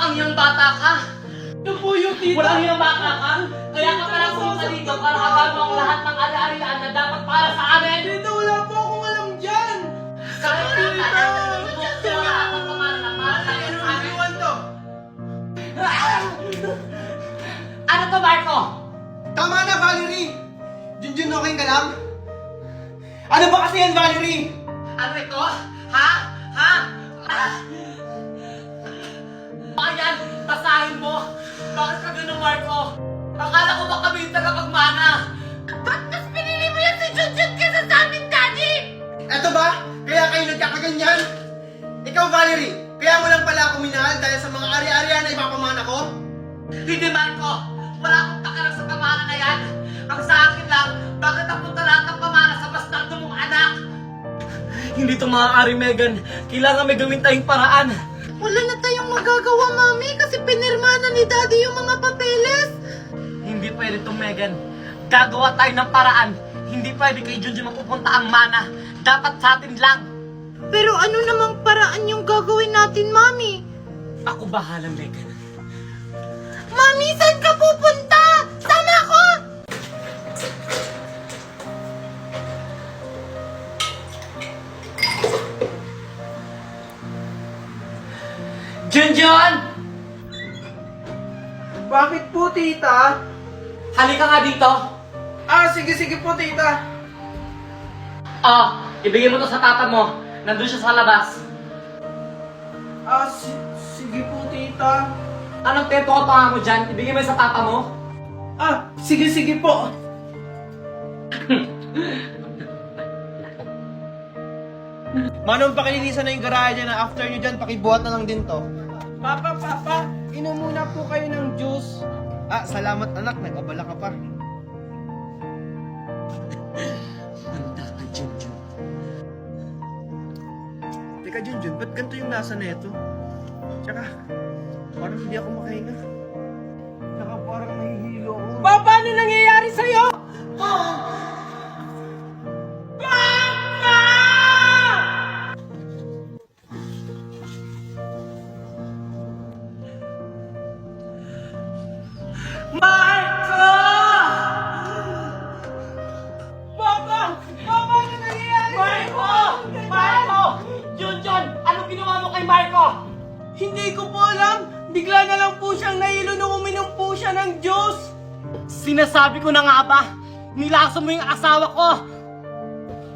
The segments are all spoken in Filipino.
Walang hiyang bata ka! Ito po yung tita. Walang hiyang bata ka! Kaya ka pala pumunta dito para hagahan mo ang lahat ng ari-arian na dapat para sa amin! Tita, wala po akong alam dyan. Kahit hindi Tita! ka wala akong pangalan na para sa Ano amin! iwan to? Ano to, Marco? Tama na, Valerie! Junjun, okay ka lang? Ano ba kasi yan, Valerie? Ano ito? Ha? Ha? Ah! Ayan, basahin mo! Bakit ka ganun, Marco? Akala ko ba kami yung tagapagmana? Ba't mas pinili mo yan si Junjun kaysa sa amin, Daddy? Eto ba? Kaya kayo nagkakaganyan? Ikaw, Valerie, kaya mo lang pala ako minahal dahil sa mga ari-arian na ipapamana ko? Hindi, Marco! Wala akong takalang sa pamana na yan! Ang sa akin lang, bakit napunta lahat ng pamana sa bastardo mong anak? Hindi ito maaari, Megan. Kailangan may gawin tayong paraan. Wala na tayong magagawa, Mami, kasi pinirma na ni Daddy yung mga papeles. Hindi pwede ito, Megan. Gagawa tayo ng paraan. Hindi pwede kay Junjun mapupunta ang mana. Dapat sa atin lang. Pero ano namang paraan yung gagawin natin, Mami? Ako bahala, Megan. Mami, saan ka pupunta? Sama ko! Junjun! Bakit po, tita? Halika nga dito. Sige po, tita. Ibigay mo to sa tata mo. Nandun siya sa labas. Sige po, tita. Anong tempo ka pa mo dyan? Ibigay mo sa tata mo. Sige po. Manong, pakilinisan na yung garahe na after nyo dyan, pakibuhat na lang din to. Papa, inom muna po kayo ng juice. Salamat anak, nag-abala ka pa. Handa ka, Junjun. Teka, Junjun, ba't ganito yung lasa na ito? Tsaka, parang hindi ako makahinga. Tsaka parang nahihilo ako. Papa, ano nangyayari sa'yo? Marco! Papa, ano nangyayari Marco! Junjun, ano ginawa mo kay Marco? Hindi ko po alam. Bigla na lang po siyang nahilo nung uminom po siya ng juice. Sinasabi ko na nga ba, nilaso mo yung asawa ko.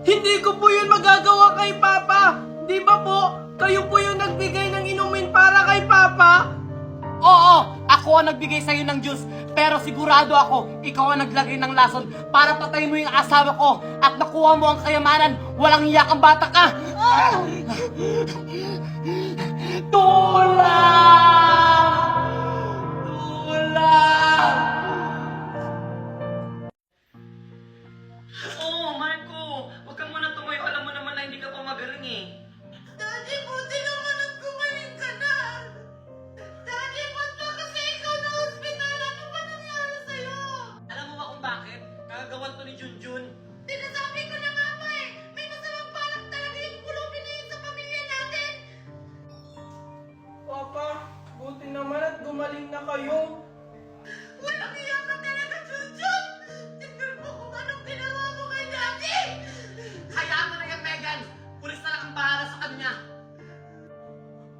Hindi ko po yun magagawa kay Papa. Di ba po, kayo po yung nagbigay ng inumin para kay Papa? Oo, ako ang nagbigay sa'yo ng juice. Pero sigurado ako, ikaw ang naglagay ng lason para patayin mo yung asawa ko at nakuha mo ang kayamanan. Walang hiya kang bata ka. Tulang! Oo, Marco. Huwag ka muna tumayo. Alam mo naman na hindi ka pa magaling eh. Daddy, buti naman at gumaling ka na. Daddy, ba't ba kasi ikaw na hospital? Ano ba nangyari sa'yo? Alam mo ba kung bakit? Kagagawan to ni Junjun. Sinasabi ko na nga ba eh, may masamang balak talaga yung pulubi na yun sa pamilya natin. Papa, buti naman at gumaling na kayo. Walang iya ka talaga, Junjun! Tignan mo kung anong ginawa mo kay Daddy! Hayaan mo na yan, Megan. Pulis na lang ang bahala sa kanya.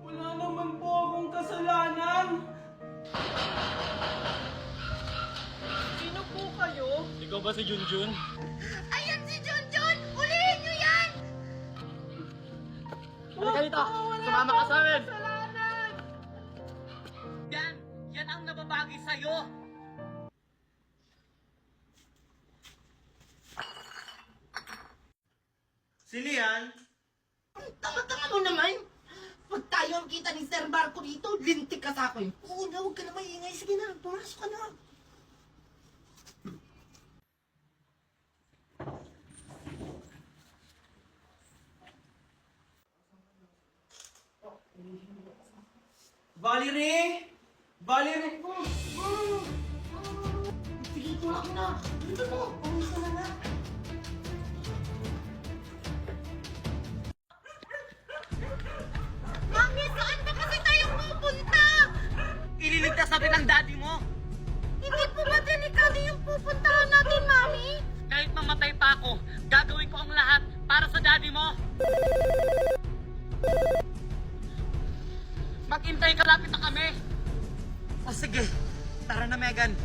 Wala naman po akong kasalanan. Sino po kayo? Ikaw ba si Junjun? Ayan si Junjun! Ulihin niyo yan! Halika dito. Sumama ka sa amin. Yan ang nababagay sa'yo. Sino yan? Tama-tama mo naman! Pag tayo ang kita ni Sir Marco dito, lintik ka sa akin. Oo na, huwag ka na maingay. Sige na, pumasok ka na. Valerie! Valerie! Sige, tulak mo na. Dito mo, pumis ka na nga. Mami, saan ba kasi tayo pupunta? na rin ang daddy mo. Hindi po ba delikado yung pupuntahan natin, Mami? Kahit mamatay pa ako, gagawin ko ang lahat para sa daddy mo. Maghintay ka, lapit na kami. O sige, tara na Megan.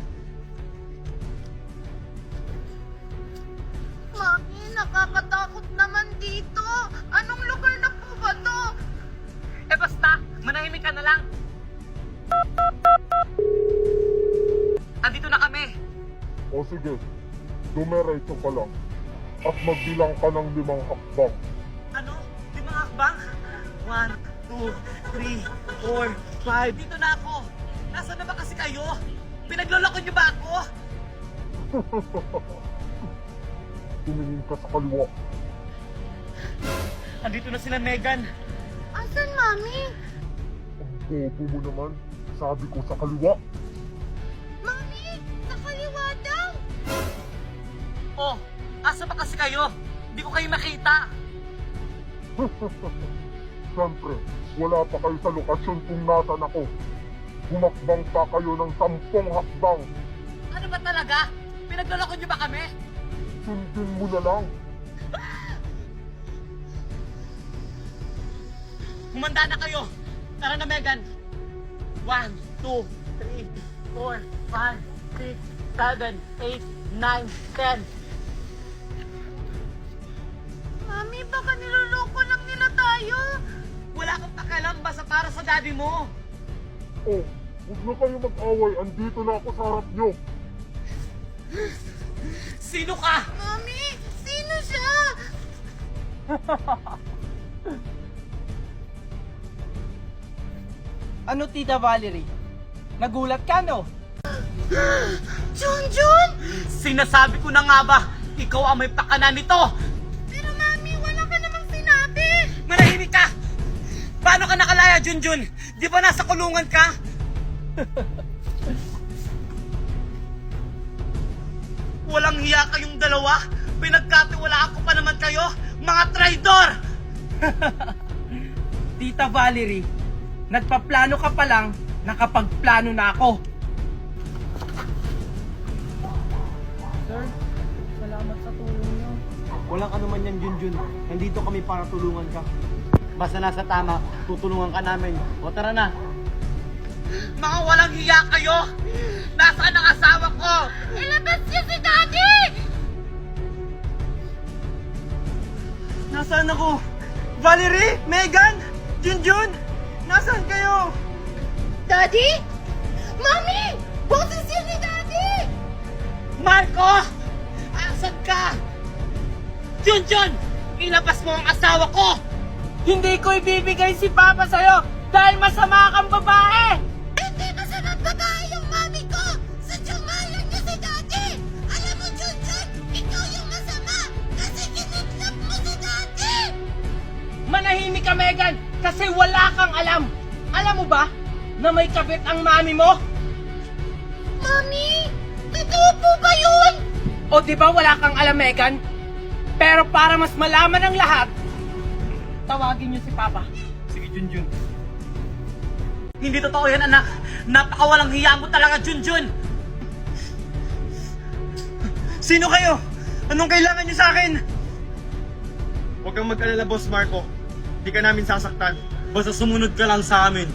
Mami, nakakatakot naman dito. Anong lugar na po ba to? Eh basta, manahimik ka na lang. Andito na kami. O sige, dumiretso ka lang. At magbilang ka ng 5 hakbang. Ano? 5 hakbang? 1, 2, 3, 4, 5. Dito na ako. Nasaan na ba kasi kayo? Pinagloloko niyo ba ako? Tumingin ka sa kaliwa. Andito na sila Megan. Asan, Mami? Ang bobo mo naman. Sabi ko sa kaliwa. Mami, sa kaliwa daw. Oh, asa ba kasi kayo? Hindi ko kayo makita. Siyempre, wala pa kayo sa lokasyon kung nasan ako. Humakbang pa kayo ng 10 hakbang. Ano ba talaga? Pinagloloko niyo ba kami? Sundin mo na lang. Humanda na kayo. Tara na Megan. 1, 2, 3, 4, 5, 6, 7, 8, 9, 10. Mami, baka niloloko lang nila tayo. Wala akong pakialam basta para sa daddy mo. Oh, huwag na kayo mag-away. Andito na ako sa harap nyo. Sino ka? Mami, sino siya? Ano, Tita Valerie? Nagulat ka, no? Junjun! Sinasabi ko na nga ba, ikaw ang may pakanan nito. Pero Mami, wala ka namang sinabi. Manahimik ka! Paano ka nakalaya, Junjun? Di ba nasa kulungan ka? Walang hiya kayong dalawa. Pinagkatiwalaan ko pa naman kayo, mga traidor! Tita Valerie, nagpaplano ka pa lang, nakapagplano na ako. Sir, salamat sa tulong niyo. Walang anuman yan, Junjun. Nandito kami para tulungan ka. Basta nasa tama, tutulungan ka namin. O tara na. Mga walang hiya kayo! Nasaan ang asawa ko? Ilabas niyo si Daddy! Nasaan ako? Valerie? Megan? Junjun? Nasaan kayo? Daddy? Mami! Boses yun ni Daddy! Marco! Asan ka? Junjun! Ilabas mo ang asawa ko! Hindi ko ibibigay si Papa sa'yo dahil masama kang babae! Hindi masamang babae yung mami ko! Sadyungalan niyo si Daddy! Alam mo, Junjun, ikaw yung masama kasi kinidnap mo si Daddy! Manahimik ka, Megan, kasi wala kang alam. Alam mo ba na may kabit ang mami mo? Mami! Totoo po ba yun? O di ba wala kang alam, Megan? Pero para mas malaman ang lahat, tawagin niyo si Papa. Sige, Junjun. Hindi totoo yan, anak. Napakawalang hiya mo talaga, Junjun. Sino kayo? Anong kailangan niyo sa akin? Huwag kang mag-alala, Boss Marco. Hindi ka namin sasaktan. Basta sumunod ka lang sa amin.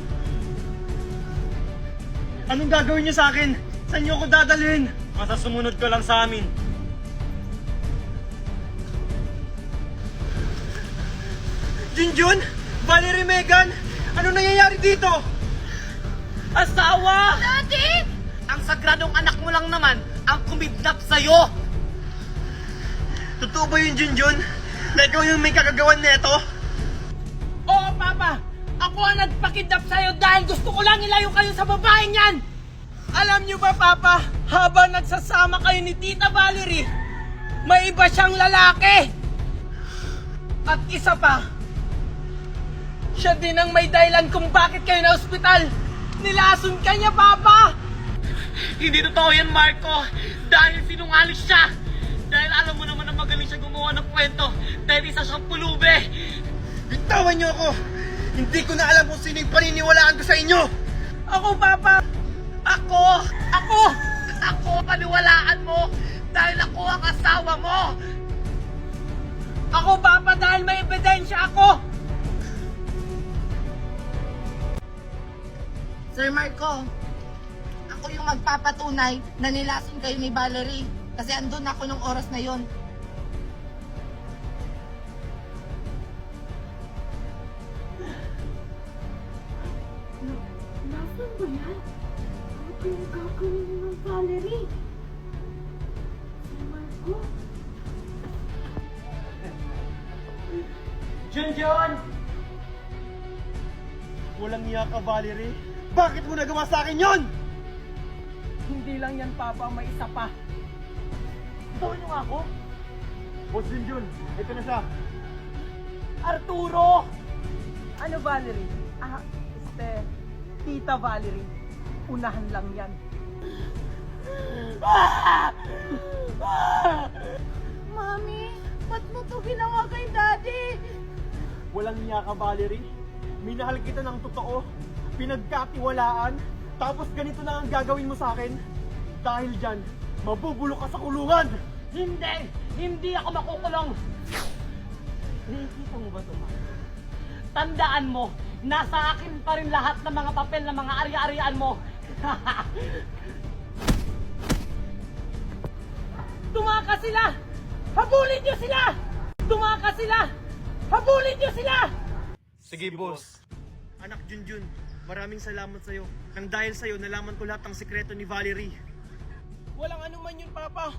Anong gagawin niyo sa akin? Saan niyo ako dadalhin? Basta sumunod ka lang sa amin. Junjun? Valerie, Megan? Ano nangyayari dito? Asawa! Daddy! Ang sagradong anak mo lang naman ang kumidnap sa'yo! Totoo ba yun, Junjun? Na ikaw yung may kagagawan nito? Oo, Papa! Ako ang nagpakidnap sa'yo dahil gusto ko lang ilayo kayo sa babaeng yan! Alam niyo ba, Papa, habang nagsasama kayo ni Tita Valerie, may iba siyang lalaki! At isa pa, siya din ang may dahilan kung bakit kayo na ospital! Nilason ka niya, Papa! Hindi totoo yan, Marco! Dahil sinungaling siya! Dahil alam mo naman na magaling siya gumawa ng kwento dahil isa siyang pulube! Bitawan niyo ako! Hindi ko na alam kung sino yung paniniwalaan ko sa inyo! Ako, Papa! Ako, paniwalaan mo! Dahil ako ang asawa mo! Ako, Papa, dahil may ebidensya ako! Sir Marco, ako yung magpapatunay na nilason kayo ni Valerie. Kasi andun ako nung oras na yon. Nasaan ba yan? Ano kayong gagawin mo ng Valerie? Si Marco? Junjun! Walang niya ka, Valerie. Bakit mo nagawa sa akin yon? Hindi lang yan, Papa. May isa pa. Ito niyo nga ako? Boss Junjun, ito na siya. Arturo! Ano, Valerie? Tita Valerie. Unahan lang yan. Mami, ba't mo to ginawa kay Daddy? Walang niya ka, Valerie. Minahal kita ng totoo. Pinagkatiwalaan. Tapos ganito na ang gagawin mo sa akin. Dahil dyan, mabubulok ka sa kulungan. Hindi! Hindi ako makukulong! Nakikita mo ba ito, Ma? Tandaan mo, nasa akin pa rin lahat ng mga papel ng mga ari-arian mo. Tumakas sila! Habulin niyo sila! Tumakas sila! Habulin niyo sila! Sige, boss. Anak Junjun, maraming salamat sa'yo. Nang dahil sa'yo, nalaman ko lahat ng sikreto ni Valerie. Walang anuman yun, Papa.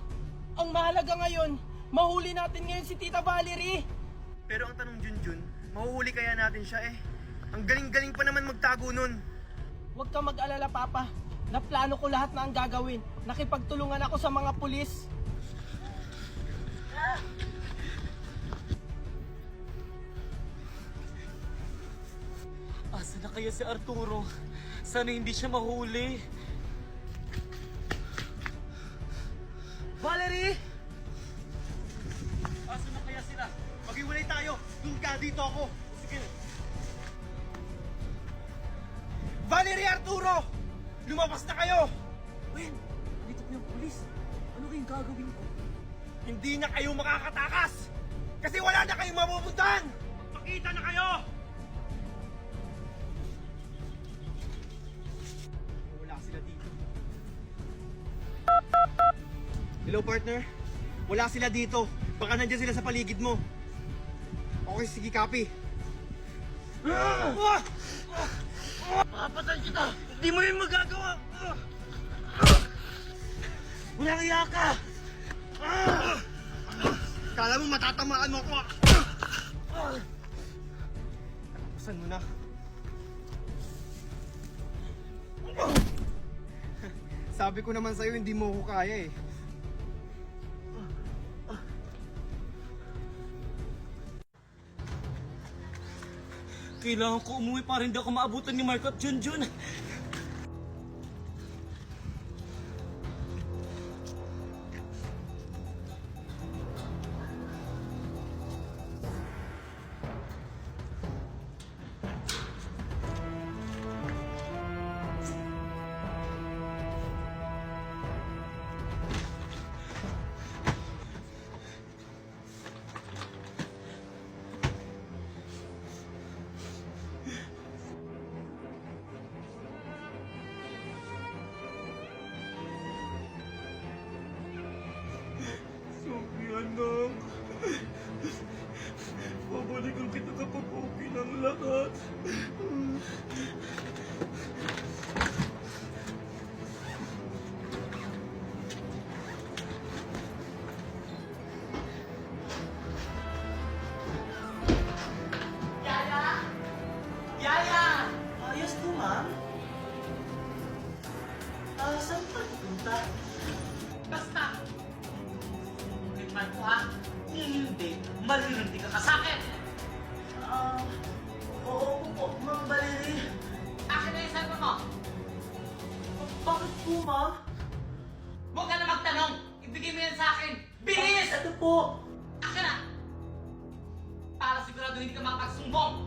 Ang mahalaga ngayon, mahuli natin ngayon si Tita Valerie. Pero ang tanong, Junjun, mahuhuli kaya natin siya eh? Ang galing-galing pa naman magtago nun. Huwag ka mag-alala, Papa. Naplano ko lahat na ang gagawin. Nakipagtulungan ako sa mga pulis. Asa na kaya si Arturo? Sana hindi siya mahuli. Valerie! Asa na kaya sila? Maghiwalay tayo. Doon ka, dito ako. Sige. Valerie, Arturo! Lumabas na kayo! Ben, dito po yung pulis. Ano kayong gagawin ko? Hindi na kayo makakatakas! Kasi wala na kayong mapupuntahan! Pakita na kayo! Wala sila dito. Hello, partner? Wala sila dito. Baka nandiyan sila sa paligid mo. Okay, sige, copy. Papatay kita! Hindi mo yun magagawa! Walang iya ka! Kala mo matatamaan mo ako! Tapusan mo na. Sabi ko naman sa'yo, hindi mo ako kaya eh. Kailangan ko umuwi para hindi ako maabutan ni Marco at Junjun. Sorry, anak. Babalikan kita kapag okay ng lahat. Yaya! Yaya! Ayos po, ma'am. Saan ka pupunta? Basta! Ulit Marco ha? Hindi, malilindi ka sa akin! Oo po, Ma'am Valerie. Akin na yung cellphone mo! Bakit po, ma'am? Huwag ka na magtanong! Ibigay mo yan sa akin! Bilis! Ito po. Akin na! Para sigurado hindi ka makapagsumbong!